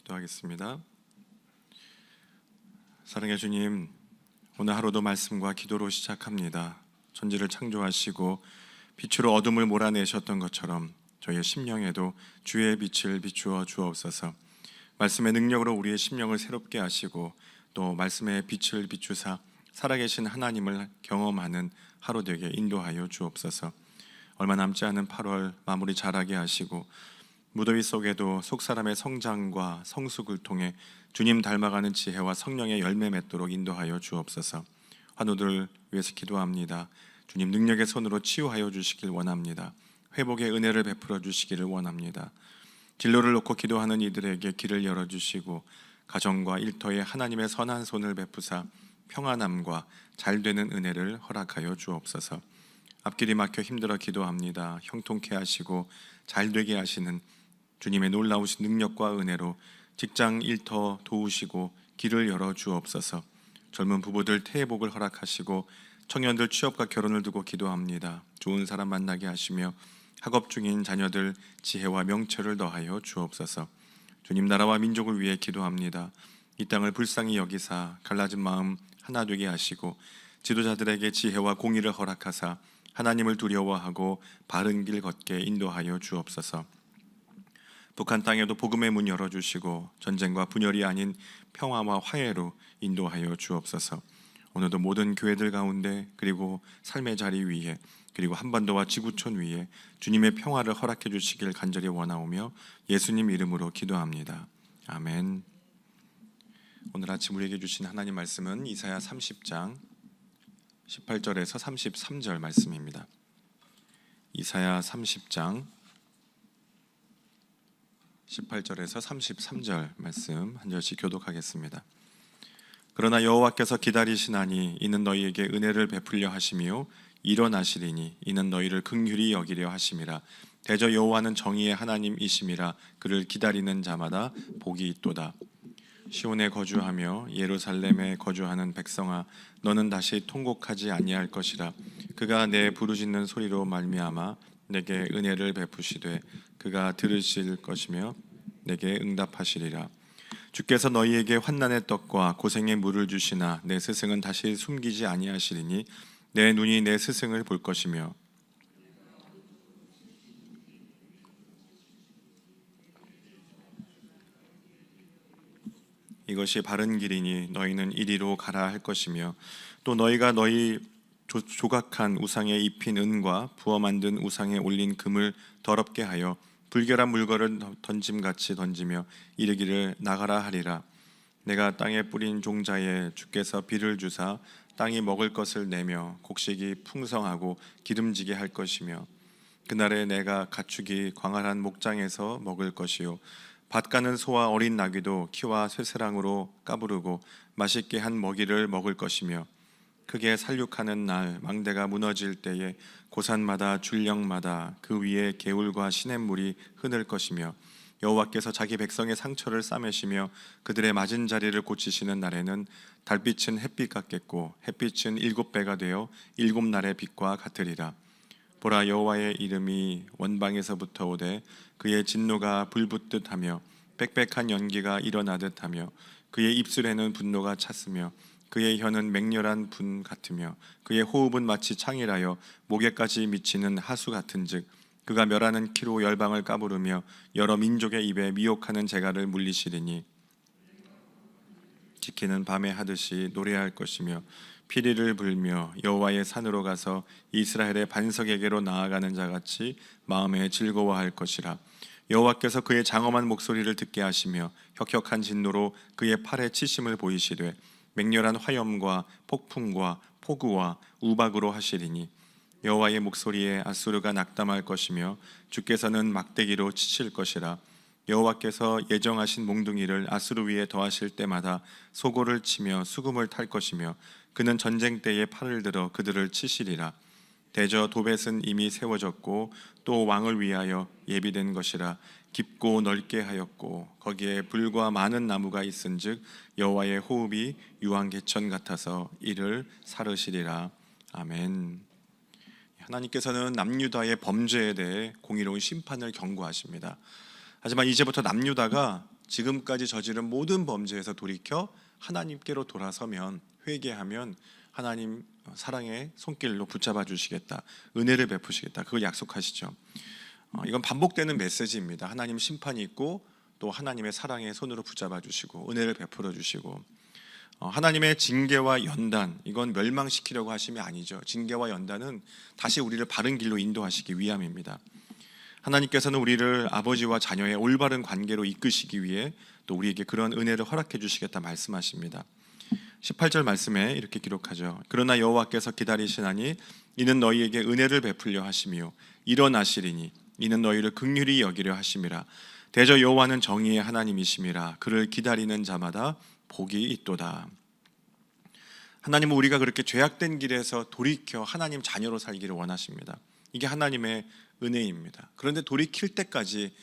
기도하겠습니다. 사랑의 주님, 오늘 하루도 말씀과 기도로 시작합니다. 천지를 창조하시고 빛으로 어둠을 몰아내셨던 것처럼 저희의 심령에도 주의 빛을 비추어 주옵소서. 말씀의 능력으로 우리의 심령을 새롭게 하시고 또 말씀의 빛을 비추사 살아계신 하나님을 경험하는 하루 되게 인도하여 주옵소서. 얼마 남지 않은 8월 마무리 잘하게 하시고 무더위 속에도 속사람의 성장과 성숙을 통해 주님 닮아가는 지혜와 성령의 열매 맺도록 인도하여 주옵소서. 환우들 위해서 기도합니다. 주님 능력의 손으로 치유하여 주시길 원합니다. 회복의 은혜를 베풀어 주시기를 원합니다. 진로를 놓고 기도하는 이들에게 길을 열어주시고 가정과 일터에 하나님의 선한 손을 베푸사 평안함과 잘되는 은혜를 허락하여 주옵소서. 앞길이 막혀 힘들어 기도합니다. 형통케 하시고 잘되게 하시는 주님의 놀라우신 능력과 은혜로 직장 일터 도우시고 길을 열어 주옵소서. 젊은 부부들 태회복을 허락하시고 청년들 취업과 결혼을 두고 기도합니다. 좋은 사람 만나게 하시며 학업 중인 자녀들 지혜와 명철을 더하여 주옵소서. 주님 나라와 민족을 위해 기도합니다. 이 땅을 불쌍히 여기사 갈라진 마음 하나 되게 하시고 지도자들에게 지혜와 공의를 허락하사 하나님을 두려워하고 바른 길 걷게 인도하여 주옵소서. 북한 땅에도 복음의 문 열어주시고 전쟁과 분열이 아닌 평화와 화해로 인도하여 주옵소서. 오늘도 모든 교회들 가운데 그리고 삶의 자리 위에 그리고 한반도와 지구촌 위에 주님의 평화를 허락해 주시길 간절히 원하오며 예수님 이름으로 기도합니다. 아멘. 오늘 아침 우리에게 주신 하나님 말씀은 이사야 30장 18절에서 33절 말씀입니다. 이사야 30장 18절에서 33절 말씀 한 절씩 교독하겠습니다. 그러나 여호와께서 기다리시나니 이는 너희에게 은혜를 베풀려 하시며 일어나시리니 이는 너희를 긍휼히 여기려 하심이라. 대저 여호와는 정의의 하나님이심이라. 그를 기다리는 자마다 복이 있도다. 시온에 거주하며 예루살렘에 거주하는 백성아, 너는 다시 통곡하지 아니할 것이라. 그가 내 부르짖는 소리로 말미암아 내게 은혜를 베푸시되 그가 들으실 것이며 내게 응답하시리라. 주께서 너희에게 환난의 떡과 고생의 물을 주시나 내 스승은 다시 숨기지 아니하시리니 내 눈이 내 스승을 볼 것이며 이것이 바른 길이니 너희는 이리로 가라 할 것이며 또 너희가 너희 조각한 우상에 입힌 은과 부어 만든 우상에 올린 금을 더럽게 하여 불결한 물건을 던짐같이 던지며 이르기를 나가라 하리라. 내가 땅에 뿌린 종자에 주께서 비를 주사 땅이 먹을 것을 내며 곡식이 풍성하고 기름지게 할 것이며 그날에 내가 가축이 광활한 목장에서 먹을 것이요 밭 가는 소와 어린 나귀도 키와 쇠사랑으로 까부르고 맛있게 한 먹이를 먹을 것이며 크게 살육하는 날 망대가 무너질 때에 고산마다 줄령마다 그 위에 개울과 시냇물이 흐를 것이며 여호와께서 자기 백성의 상처를 싸매시며 그들의 맞은 자리를 고치시는 날에는 달빛은 햇빛 같겠고 햇빛은 7배가 되어 7날의 빛과 같으리라. 보라, 여호와의 이름이 원방에서부터 오되 그의 진노가 불붙듯 하며 빽빽한 연기가 일어나듯 하며 그의 입술에는 분노가 찼으며 그의 혀는 맹렬한 불 같으며 그의 호흡은 마치 창이라여 목에까지 미치는 하수 같은즉 그가 멸하는 키로 열방을 까부르며 여러 민족의 입에 미혹하는 재갈을 물리시리니 지키는 밤에 하듯이 노래할 것이며 피리를 불며 여호와의 산으로 가서 이스라엘의 반석에게로 나아가는 자같이 마음에 즐거워할 것이라. 여호와께서 그의 장엄한 목소리를 듣게 하시며 혁혁한 진노로 그의 팔에 치심을 보이시되 맹렬한 화염과 폭풍과 폭우와 우박으로 하시리니 여호와의 목소리에 아수르가 낙담할 것이며 주께서는 막대기로 치실 것이라. 여호와께서 예정하신 몽둥이를 아수르 위에 더하실 때마다 소고를 치며 수금을 탈 것이며 그는 전쟁 때에 팔을 들어 그들을 치시리라. 대저 도벳은 이미 세워졌고 또 왕을 위하여 예비된 것이라. 깊고 넓게 하였고 거기에 불과 많은 나무가 있은즉 여호와의 호흡이 유황개천 같아서 이를 사르시리라. 아멘. 하나님께서는 남유다의 범죄에 대해 공의로운 심판을 경고하십니다. 하지만 이제부터 남유다가 지금까지 저지른 모든 범죄에서 돌이켜 하나님께로 돌아서면, 회개하면 하나님 사랑의 손길로 붙잡아 주시겠다, 은혜를 베푸시겠다, 그걸 약속하시죠. 이건 반복되는 메시지입니다. 하나님 심판이 있고 또 하나님의 사랑의 손으로 붙잡아 주시고 은혜를 베풀어 주시고, 하나님의 징계와 연단, 이건 멸망시키려고 하심이 아니죠. 징계와 연단은 다시 우리를 바른 길로 인도하시기 위함입니다. 하나님께서는 우리를 아버지와 자녀의 올바른 관계로 이끄시기 위해 또 우리에게 그런 은혜를 허락해 주시겠다 말씀하십니다. 18절 말씀에 이렇게 기록하죠. 그러나 여호와께서 기다리시나니 이는 너희에게 은혜를 베풀려 하심이요 일어나시리니 이는 너희를 긍휼히 여기려 하심이라. 대저 여호와는 정의의 하나님이심이라. 그를 기다리는 자마다 복이 있도다. 하나님은 우리가 그렇게 죄악된 길에서 돌이켜 하나님 자녀로 살기를 원하십니다. 이게 하나님의 은혜입니다. 그런데 돌이킬 때까지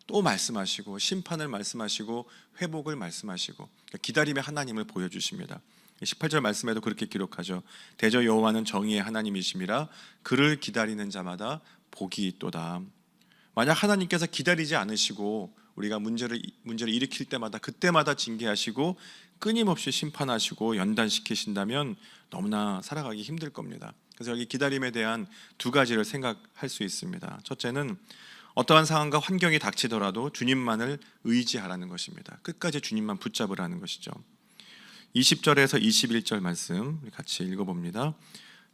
또 말씀하시고 심판을 말씀하시고 회복을 말씀하시고 기다림의 하나님을 보여주십니다. 18절 말씀에도 그렇게 기록하죠. 대저 여호와는 정의의 하나님이심이라. 그를 기다리는 자마다 복이 있도다. 만약 하나님께서 기다리지 않으시고 우리가 문제를 일으킬 때마다 그때마다 징계하시고 끊임없이 심판하시고 연단시키신다면 너무나 살아가기 힘들 겁니다. 그래서 여기 기다림에 대한 두 가지를 생각할 수 있습니다. 첫째는 어떠한 상황과 환경이 닥치더라도 주님만을 의지하라는 것입니다. 끝까지 주님만 붙잡으라는 것이죠. 20절에서 21절 말씀 같이 읽어봅니다.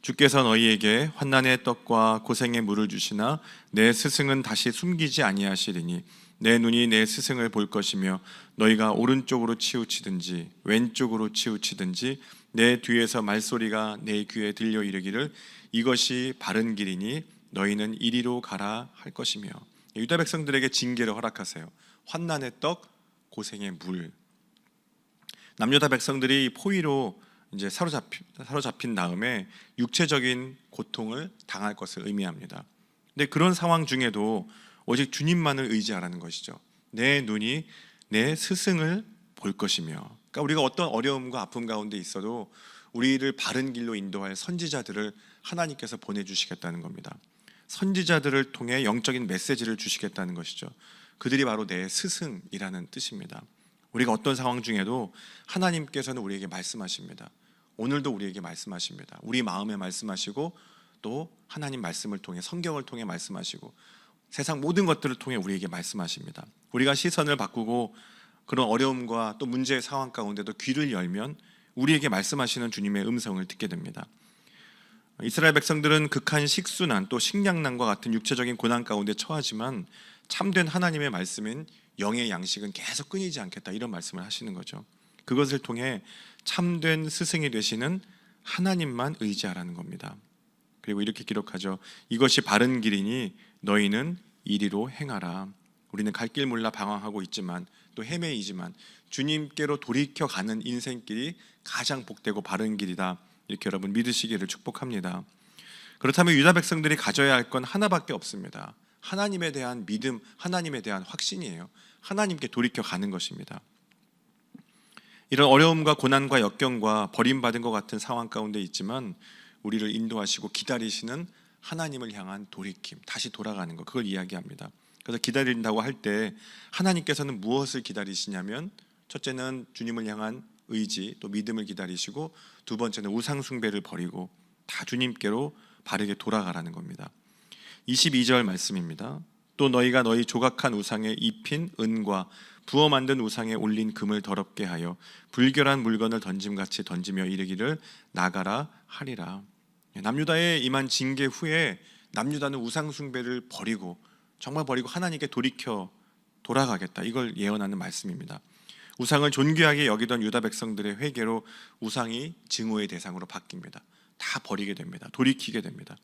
주께서 너희에게 환난의 떡과 고생의 물을 주시나 내 스승은 다시 숨기지 아니하시리니 내 눈이 내 스승을 볼 것이며 너희가 오른쪽으로 치우치든지 왼쪽으로 치우치든지 내 뒤에서 말소리가 내 귀에 들려 이르기를 이것이 바른 길이니 너희는 이리로 가라 할 것이며. 유다 백성들에게 징계를 허락하세요. 환난의 떡, 고생의 물. 남유다 백성들이 포위로 이제 사로잡힌 다음에 육체적인 고통을 당할 것을 의미합니다. 근데 그런 상황 중에도 오직 주님만을 의지하라는 것이죠. 내 눈이 내 스승을 볼 것이며. 그러니까 우리가 어떤 어려움과 아픔 가운데 있어도 우리를 바른 길로 인도할 선지자들을 하나님께서 보내주시겠다는 겁니다. 선지자들을 통해 영적인 메시지를 주시겠다는 것이죠. 그들이 바로 내 스승이라는 뜻입니다. 우리가 어떤 상황 중에도 하나님께서는 우리에게 말씀하십니다. 오늘도 우리에게 말씀하십니다. 우리 마음에 말씀하시고 또 하나님 말씀을 통해 성경을 통해 말씀하시고 세상 모든 것들을 통해 우리에게 말씀하십니다. 우리가 시선을 바꾸고 그런 어려움과 또 문제의 상황 가운데도 귀를 열면 우리에게 말씀하시는 주님의 음성을 듣게 됩니다. 이스라엘 백성들은 극한 식수난 또 식량난과 같은 육체적인 고난 가운데 처하지만 참된 하나님의 말씀인 영의 양식은 계속 끊이지 않겠다, 이런 말씀을 하시는 거죠. 그것을 통해 참된 스승이 되시는 하나님만 의지하라는 겁니다. 그리고 이렇게 기록하죠. 이것이 바른 길이니 너희는 이리로 행하라. 우리는 갈 길 몰라 방황하고 있지만 또 헤매이지만 주님께로 돌이켜 가는 인생길이 가장 복되고 바른 길이다, 이렇게 여러분 믿으시기를 축복합니다. 그렇다면 유다 백성들이 가져야 할 건 하나밖에 없습니다. 하나님에 대한 믿음, 하나님에 대한 확신이에요. 하나님께 돌이켜 가는 것입니다. 이런 어려움과 고난과 역경과 버림받은 것 같은 상황 가운데 있지만 우리를 인도하시고 기다리시는 하나님을 향한 돌이킴, 다시 돌아가는 것, 그걸 이야기합니다. 그래서 기다린다고 할 때 하나님께서는 무엇을 기다리시냐면, 첫째는 주님을 향한 의지 또 믿음을 기다리시고, 두 번째는 우상 숭배를 버리고 다 주님께로 바르게 돌아가라는 겁니다. 22절 말씀입니다. 또 너희가 너희 조각한 우상에 입힌 은과 부어 만든 우상에 올린 금을 더럽게 하여 불결한 물건을 던짐같이 던지며 이르기를 나가라 하리라. 남유다에 임한 징계 후에 남유다는 우상 숭배를 버리고 정말 버리고 하나님께 돌이켜 돌아가겠다, 이걸 예언하는 말씀입니다. 우상을 존귀하게 여기던 유다 백성들의 회개로 우상이 증오의 대상으로 바뀝니다. 다 버리게 됩니다. 돌이키게 됩니다.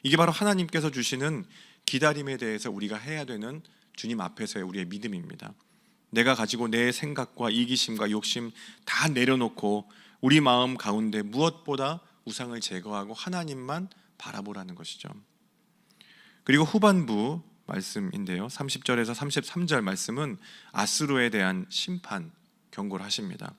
이게 바로 하나님께서 주시는 기다림에 대해서 우리가 해야 되는 주님 앞에서의 우리의 믿음입니다. 내가 가지고 내 생각과 이기심과 욕심 다 내려놓고 우리 마음 가운데 무엇보다 우상을 제거하고 하나님만 바라보라는 것이죠. 그리고 후반부 말씀인데요, 30절에서 33절 말씀은 아수르에 대한 심판 경고를 하십니다.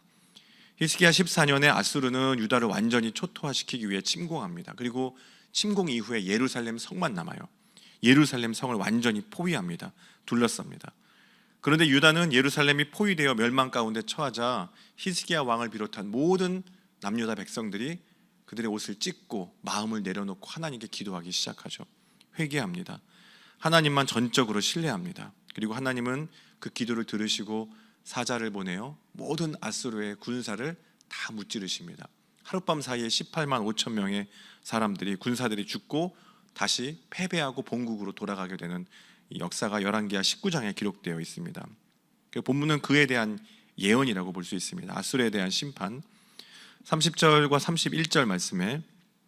히스기야 14년에 아수르는 유다를 완전히 초토화시키기 위해 침공합니다. 그리고 침공 이후에 예루살렘 성만 남아요. 예루살렘 성을 완전히 포위합니다. 둘러쌉니다. 그런데 유다는 예루살렘이 포위되어 멸망 가운데 처하자 히스기야 왕을 비롯한 모든 남유다 백성들이 그들의 옷을 찢고 마음을 내려놓고 하나님께 기도하기 시작하죠. 회개합니다. 하나님만 전적으로 신뢰합니다. 그리고 하나님은 그 기도를 들으시고 사자를 보내어 모든 아수르의 군사를 다 무찌르십니다. 하룻밤 사이에 18만 5천 명의 군사들이 죽고 다시 패배하고 본국으로 돌아가게 되는 이 역사가 열왕기하 19장에 기록되어 있습니다. 본문은 그에 대한 예언이라고 볼 수 있습니다. 아수르에 대한 심판. 30절과 31절 말씀에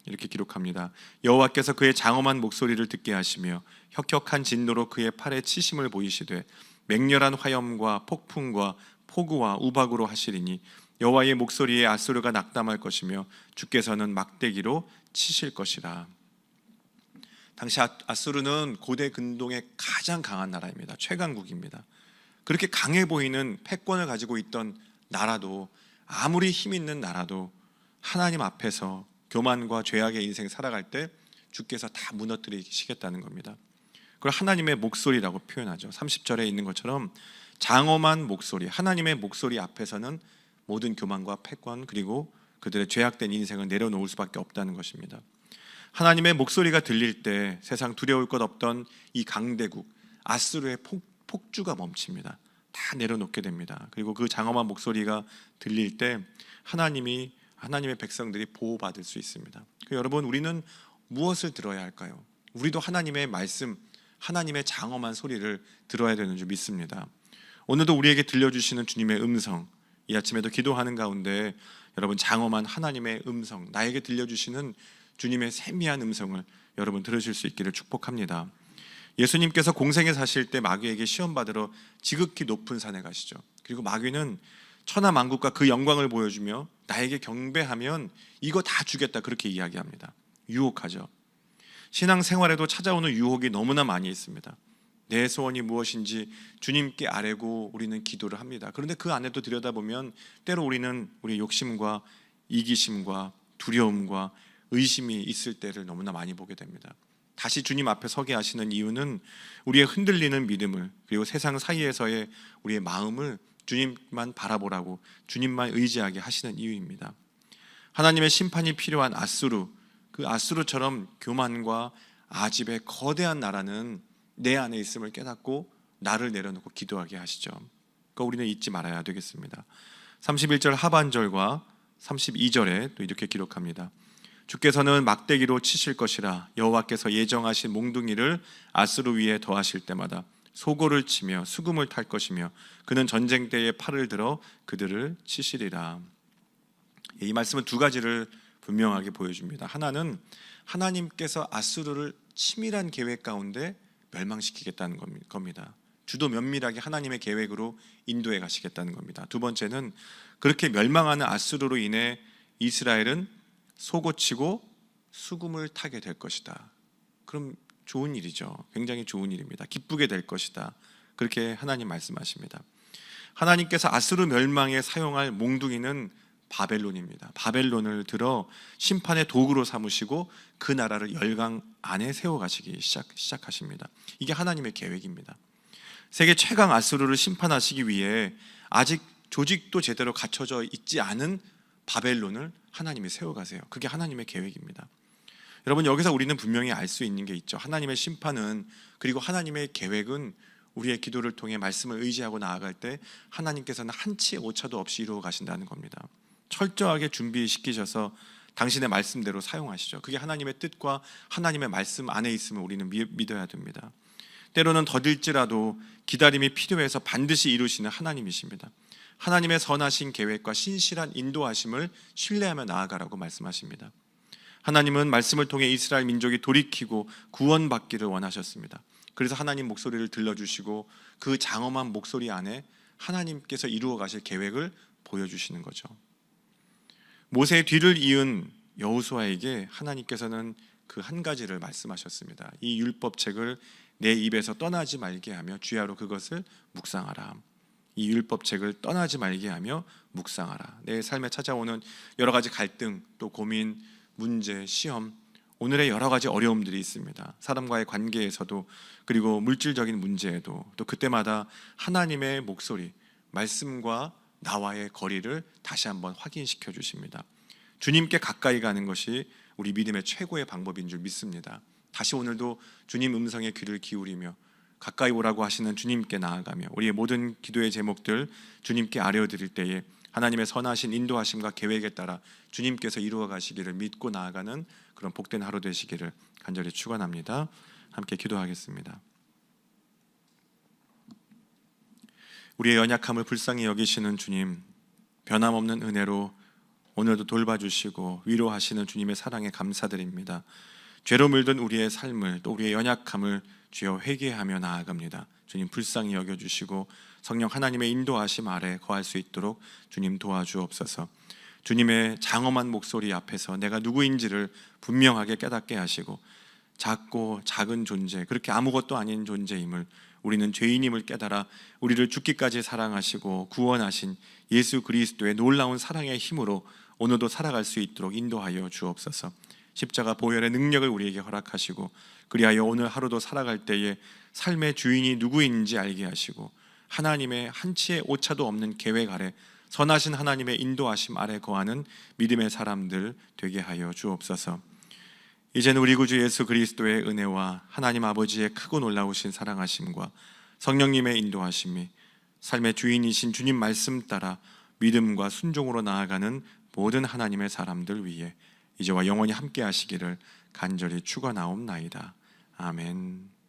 이렇게 기록합니다. 여호와께서 그의 장엄한 목소리를 듣게 하시며 혁혁한 진노로 그의 팔에 치심을 보이시되 맹렬한 화염과 폭풍과 폭우와 우박으로 하시리니 여호와의 목소리에 아수르가 낙담할 것이며 주께서는 막대기로 치실 것이라. 당시 아수르는 고대 근동의 가장 강한 나라입니다. 최강국입니다. 그렇게 강해 보이는 패권을 가지고 있던 나라도, 아무리 힘 있는 나라도 하나님 앞에서 교만과 죄악의 인생 살아갈 때 주께서 다 무너뜨리시겠다는 겁니다. 그걸 하나님의 목소리라고 표현하죠. 30절에 있는 것처럼 장엄한 목소리, 하나님의 목소리 앞에서는 모든 교만과 패권 그리고 그들의 죄악된 인생을 내려놓을 수밖에 없다는 것입니다. 하나님의 목소리가 들릴 때 세상 두려울 것 없던 이 강대국 아수르의 폭주가 멈춥니다. 다 내려놓게 됩니다. 그리고 그 장엄한 목소리가 들릴 때 하나님의 백성들이 보호받을 수 있습니다. 여러분, 우리는 무엇을 들어야 할까요? 우리도 하나님의 말씀, 하나님의 장엄한 소리를 들어야 되는 줄 믿습니다. 오늘도 우리에게 들려주시는 주님의 음성, 이 아침에도 기도하는 가운데 여러분 장엄한 하나님의 음성, 나에게 들려주시는 주님의 세미한 음성을 여러분 들으실 수 있기를 축복합니다. 예수님께서 공생에 사실 때 마귀에게 시험 받으러 지극히 높은 산에 가시죠. 그리고 마귀는 천하 만국과 그 영광을 보여주며 나에게 경배하면 이거 다 주겠다, 그렇게 이야기합니다. 유혹하죠. 신앙생활에도 찾아오는 유혹이 너무나 많이 있습니다. 내 소원이 무엇인지 주님께 아뢰고 우리는 기도를 합니다. 그런데 그 안에도 들여다보면 때로 우리는 우리 욕심과 이기심과 두려움과 의심이 있을 때를 너무나 많이 보게 됩니다. 다시 주님 앞에 서게 하시는 이유는 우리의 흔들리는 믿음을, 그리고 세상 사이에서의 우리의 마음을 주님만 바라보라고, 주님만 의지하게 하시는 이유입니다. 하나님의 심판이 필요한 아수르, 그 아수르처럼 교만과 아집의 거대한 나라는 내 안에 있음을 깨닫고 나를 내려놓고 기도하게 하시죠. 그거 우리는 잊지 말아야 되겠습니다. 31절 하반절과 32절에 또 이렇게 기록합니다. 주께서는 막대기로 치실 것이라. 여호와께서 예정하신 몽둥이를 아수르 위에 더하실 때마다 소고를 치며 수금을 탈 것이며 그는 전쟁 때에 팔을 들어 그들을 치시리라. 이 말씀은 두 가지를 분명하게 보여줍니다. 하나는 하나님께서 아수르를 치밀한 계획 가운데 멸망시키겠다는 겁니다. 주도 면밀하게 하나님의 계획으로 인도해 가시겠다는 겁니다. 두 번째는 그렇게 멸망하는 아수르로 인해 이스라엘은 소고치고 수금을 타게 될 것이다. 그럼 좋은 일이죠. 굉장히 좋은 일입니다. 기쁘게 될 것이다. 그렇게 하나님 말씀하십니다. 하나님께서 아수르 멸망에 사용할 몽둥이는 바벨론입니다. 바벨론을 들어 심판의 도구로 삼으시고 그 나라를 열강 안에 세워가시기 시작하십니다. 이게 하나님의 계획입니다. 세계 최강 아수르를 심판하시기 위해 아직 조직도 제대로 갖춰져 있지 않은 바벨론을 하나님이 세워가세요. 그게 하나님의 계획입니다. 여러분, 여기서 우리는 분명히 알 수 있는 게 있죠. 하나님의 심판은, 그리고 하나님의 계획은 우리의 기도를 통해 말씀을 의지하고 나아갈 때 하나님께서는 한치의 오차도 없이 이루어 가신다는 겁니다. 철저하게 준비시키셔서 당신의 말씀대로 사용하시죠. 그게 하나님의 뜻과 하나님의 말씀 안에 있음을 우리는 믿어야 됩니다. 때로는 더딜지라도 기다림이 필요해서 반드시 이루시는 하나님이십니다. 하나님의 선하신 계획과 신실한 인도하심을 신뢰하며 나아가라고 말씀하십니다. 하나님은 말씀을 통해 이스라엘 민족이 돌이키고 구원받기를 원하셨습니다. 그래서 하나님 목소리를 들려주시고 그 장엄한 목소리 안에 하나님께서 이루어 가실 계획을 보여주시는 거죠. 모세의 뒤를 이은 여호수아에게 하나님께서는 그 한 가지를 말씀하셨습니다. 이 율법책을 내 입에서 떠나지 말게 하며 주야로 그것을 묵상하라. 이 율법책을 떠나지 말게 하며 묵상하라. 내 삶에 찾아오는 여러 가지 갈등, 또 고민, 문제, 시험, 오늘의 여러 가지 어려움들이 있습니다. 사람과의 관계에서도, 그리고 물질적인 문제에도, 또 그때마다 하나님의 목소리, 말씀과 나와의 거리를 다시 한번 확인시켜 주십니다. 주님께 가까이 가는 것이 우리 믿음의 최고의 방법인 줄 믿습니다. 다시 오늘도 주님 음성에 귀를 기울이며 가까이 오라고 하시는 주님께 나아가며 우리의 모든 기도의 제목들 주님께 아뢰어드릴 때에 하나님의 선하신 인도하심과 계획에 따라 주님께서 이루어 가시기를 믿고 나아가는 그런 복된 하루 되시기를 간절히 축원합니다. 함께 기도하겠습니다. 우리의 연약함을 불쌍히 여기시는 주님, 변함없는 은혜로 오늘도 돌봐주시고 위로하시는 주님의 사랑에 감사드립니다. 죄로 물든 우리의 삶을, 또 우리의 연약함을 주여 회개하며 나아갑니다. 주님 불쌍히 여겨주시고 성령 하나님의 인도하심 아래 거할 수 있도록 주님 도와주옵소서. 주님의 장엄한 목소리 앞에서 내가 누구인지를 분명하게 깨닫게 하시고, 작고 작은 존재, 그렇게 아무것도 아닌 존재임을, 우리는 죄인임을 깨달아 우리를 죽기까지 사랑하시고 구원하신 예수 그리스도의 놀라운 사랑의 힘으로 오늘도 살아갈 수 있도록 인도하여 주옵소서. 십자가 보혈의 능력을 우리에게 허락하시고, 그리하여 오늘 하루도 살아갈 때에 삶의 주인이 누구인지 알게 하시고, 하나님의 한치의 오차도 없는 계획 아래 선하신 하나님의 인도하심 아래 거하는 믿음의 사람들 되게 하여 주옵소서. 이제는 우리 구주 예수 그리스도의 은혜와 하나님 아버지의 크고 놀라우신 사랑하심과 성령님의 인도하심이 삶의 주인이신 주님 말씀 따라 믿음과 순종으로 나아가는 모든 하나님의 사람들 위해 이제와 영원히 함께 하시기를 간절히 축원하옵나이다. 아멘.